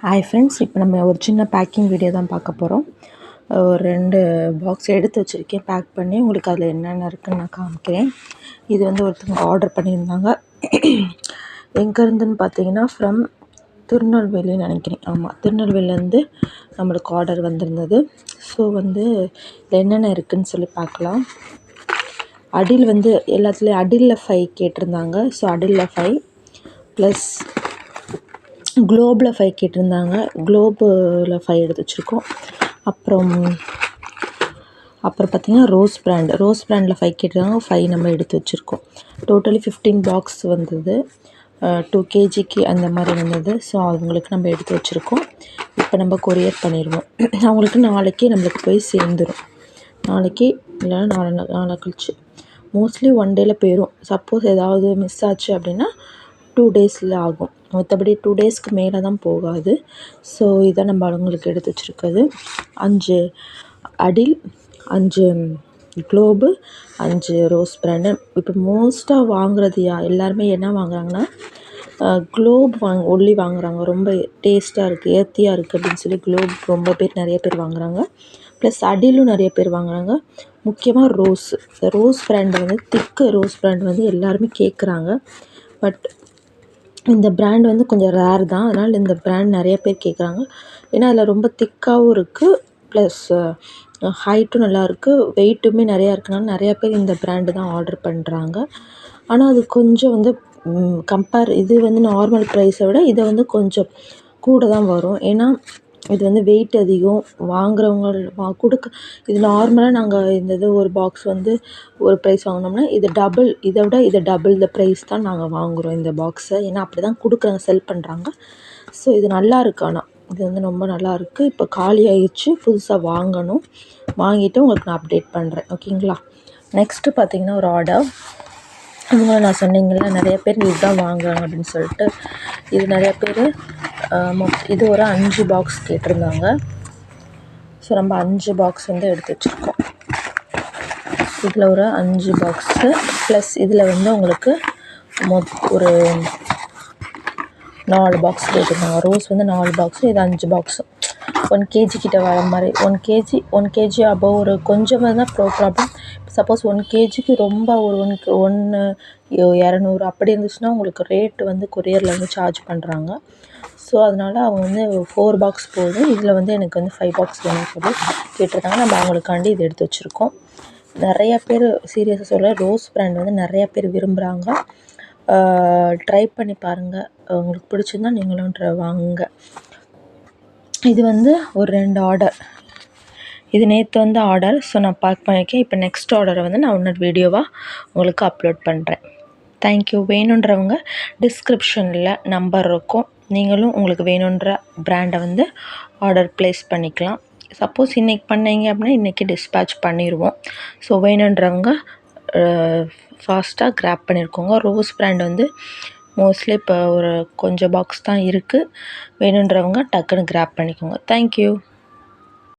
Hi friends, இப்போ நம்ம ஒரு சின்ன பேக்கிங் வீடியோ தான் பார்க்க போகிறோம். ஒரு 2 பாக்ஸ் எடுத்து வச்சுருக்கேன் பேக் பண்ணி. உங்களுக்கு அதில் என்னென்ன இருக்குதுன்னு நான் காமிக்கிறேன். இது வந்து ஒருத்தவங்க ஆர்டர் பண்ணியிருந்தாங்க. எங்கேருந்துன்னு பார்த்தீங்கன்னா ஃப்ரம் திருநெல்வேலின்னு நினைக்கிறேன். ஆமாம், திருநெல்வேலிலேருந்து நம்மளுக்கு ஆர்டர் வந்திருந்தது. ஸோ வந்து இதில் என்னென்ன இருக்குதுன்னு சொல்லி பார்க்கலாம். அடியில் வந்து எல்லாத்துலேயும் அடியில் 5 கேட்டிருந்தாங்க. ஸோ அடியில் 5 ப்ளஸ் குளோபில் 5 கேட்டிருந்தாங்க. குளோபில் 5 எடுத்து வச்சுருக்கோம். அப்புறம் பார்த்திங்கன்னா ரோஸ் பிராண்டில் 5 கேட்டிருந்தாங்க. 5 நம்ம எடுத்து வச்சுருக்கோம். டோட்டலி 15 பாக்ஸ் வந்தது. 2 kgக்கு அந்த மாதிரி வந்தது. ஸோ அவங்களுக்கு நம்ம எடுத்து வச்சுருக்கோம். இப்போ நம்ம கொரியர் பண்ணிடுவோம். அவங்களுக்கு நாளைக்கே நம்மளுக்கு போய் சேர்ந்துடும். நாளைக்கு இல்லைன்னா நாளை கழிச்சு மோஸ்ட்லி 1 டேயில் போயிடும். சப்போஸ் ஏதாவது மிஸ் ஆச்சு அப்படின்னா 2 டேஸில் ஆகும். மற்றபடி 2 டேஸ்க்கு மேலே தான் போகாது. ஸோ இதை நம்ம அவங்களுக்கு எடுத்து வச்சுருக்கிறது 5 அடில், 5 குளோபு, 5 ரோஸ் பிராண்டு. இப்போ மோஸ்ட்டாக வாங்குறது எல்லாருமே என்ன வாங்குறாங்கன்னா குளோப் ஒன்லி வாங்குறாங்க. ரொம்ப டேஸ்ட்டாக இருக்குது, ஏர்த்தியாக இருக்குது அப்படின்னு சொல்லி குளோப் நிறைய பேர் வாங்குறாங்க. ப்ளஸ் அடிலும் நிறைய பேர் வாங்குறாங்க. முக்கியமாக ரோஸ் பிராண்டு வந்து திக்கு ரோஸ் பிராண்டு வந்து எல்லாருமே கேட்குறாங்க. பட் இந்த பிராண்ட் வந்து கொஞ்சம் ரேர் தான். அதனால் இந்த பிராண்ட் நிறைய பேர் கேட்குறாங்க. ஏன்னா அதில் ரொம்ப திக்காகவும் இருக்குது, ப்ளஸ் ஹைட்டும் நல்லாயிருக்கு, வெயிட்டுமே நிறையா இருக்கனால நிறையா பேர் இந்த பிராண்டு தான் ஆர்டர் பண்ணுறாங்க. ஆனால் அது கொஞ்சம் வந்து இது வந்து நார்மல் ப்ரைஸை விட இதை வந்து கொஞ்சம் கூட தான் வரும். ஏன்னா இது வந்து வெயிட் அதிகம். வாங்குறவங்க இது நார்மலாக நாங்கள் இது ஒரு பாக்ஸ் வந்து ஒரு ப்ரைஸ் வாங்கினோம்னா இதை விட டபுள் த ப்ரைஸ் தான் நாங்கள் வாங்குகிறோம் இந்த பாக்ஸை. ஏன்னா அப்படி தான் கொடுக்குறாங்க, செல் பண்ணுறாங்க. ஸோ இது நல்லாயிருக்கு. ஆனால் இது வந்து ரொம்ப நல்லாயிருக்கு. இப்போ காலி ஆகிடுச்சு, புதுசாக வாங்கணும். வாங்கிட்டு உங்களுக்கு நான் அப்டேட் பண்ணுறேன். ஓகேங்களா? நெக்ஸ்ட்டு பார்த்திங்கன்னா ஒரு ஆர்டர். இவங்க நான் சொன்னீங்களா நிறைய பேர் இதுதான் வாங்குறாங்க அப்படின்னு சொல்லிட்டு. இது நிறைய பேர் இது ஒரு 5 பாக்ஸ் கேட்டிருந்தாங்க. ஸோ நம்ம 5 பாக்ஸ் வந்து எடுத்து வச்சுருக்கோம். இதில் ஒரு 5 பாக்ஸு ப்ளஸ் இதில் வந்து உங்களுக்கு ஒரு 4 பாக்ஸ் கேட்டிருந்தாங்க. ரோஸ் வந்து 4 பாக்ஸு, இது 5 பாக்ஸு. 1 kg கிட்ட வர மாதிரி 1 kg அபோவ் ஒரு கொஞ்சமாக தான் ப்ராப்ளம். சப்போஸ் 1 kgக்கு ரொம்ப ஒரு 200 அப்படி இருந்துச்சுன்னா உங்களுக்கு ரேட்டு வந்து கொரியரில் வந்து சார்ஜ் பண்ணுறாங்க. ஸோ அதனால் அவங்க வந்து 4 பாக்ஸ் போதும். இதில் வந்து எனக்கு வந்து 5 பாக்ஸ் வேணும்னு சொல்லி கேட்டிருக்காங்க. நம்ம அவங்களுக்காண்டி இது எடுத்து வச்சுருக்கோம். நிறையா பேர் சீரியஸாக சொல்ல ரோஸ் பிராண்ட் வந்து நிறையா பேர் விரும்புகிறாங்க. ட்ரை பண்ணி பாருங்கள். உங்களுக்கு பிடிச்சிருந்தா நீங்களும் வாங்குங்க. இது வந்து ஒரு 2 ஆர்டர். இது நேற்று வந்து ஆர்டர். ஸோ நான் பேக் பண்ணியிருக்கேன். இப்போ நெக்ஸ்ட் ஆர்டரை வந்து நான் இன்னொரு வீடியோவாக உங்களுக்கு அப்லோட் பண்ணுறேன். தேங்க்யூ. வேணுன்றவங்க டிஸ்கிரிப்ஷனில் நம்பர் இருக்கும். நீங்களும் உங்களுக்கு வேணுன்ற பிராண்டை வந்து ஆர்டர் ப்ளேஸ் பண்ணிக்கலாம். சப்போஸ் இன்றைக்கி பண்ணீங்க அப்படின்னா இன்றைக்கி டிஸ்பேட்ச் பண்ணிடுவோம். ஸோ வேணுன்றவங்க ஃபாஸ்ட்டாக கிராப் பண்ணியிருக்கோங்க. ரோஸ் பிராண்ட் வந்து மோஸ்ட்லி இப்போ ஒரு கொஞ்சம் பாக்ஸ் தான் இருக்குது. வேணுன்றவங்க டக்குன்னு கிராப் பண்ணிக்கோங்க. தேங்க்யூ.